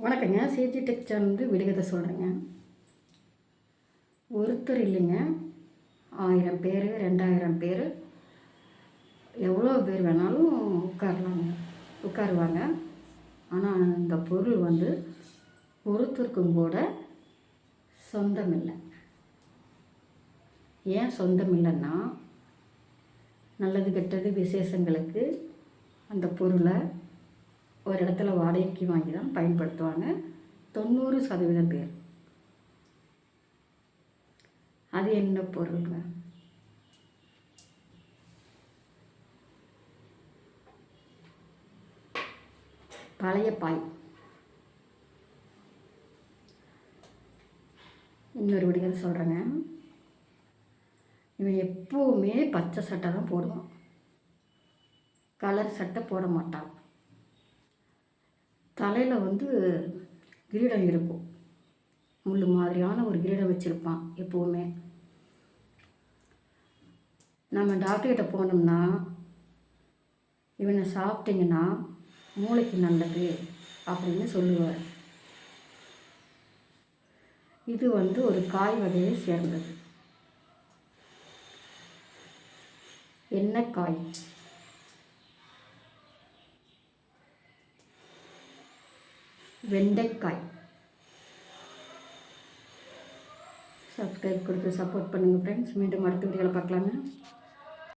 வணக்கங்க. CG tech channel விடுகதை சொல்கிறேங்க. ஒருத்தர் இல்லைங்க, 1000 பேர் 2000 பேர் எவ்வளோ பேர் வேணாலும் உட்காருவாங்க. ஆனால் இந்த பொருள் ஒருத்தருக்கும் கூட சொந்தம் இல்லை. ஏன் சொந்தம் இல்லைன்னா, நல்லது கெட்டது விசேஷங்களுக்கு அந்த பொருளை ஒரு இடத்துல வாடகைக்கு வாங்கி தான் பயன்படுத்துவாங்க 90% பேர். அது என்ன பொருளுங்க? பழைய பாய். இன்னொரு விடுகதை சொல்கிறேங்க. இவன் எப்போவுமே பச்சை சட்டை தான் போடுவான், கலர் சட்டை போட மாட்டான். தலையில் கிரீடம் இருக்கும், முள் மாதிரியான ஒரு கிரீடம் வச்சுருப்பான் எப்போவுமே. நம்ம டாக்டர்கிட்ட போனோம்னா, இவனை சாப்பிட்டிங்கன்னா மூளைக்கு நல்லது அப்படின்னு சொல்லுவார். இது ஒரு காய் வகையை சேர்ந்தது. என்ன காய்? வெண்டைக்காய். சப்ஸ்கிரைப் கொடுத்து சப்போர்ட் பண்ணுங்கள் ஃப்ரெண்ட்ஸ். மீண்டும் அடுத்த வீடியோவில் பார்க்கலாங்க.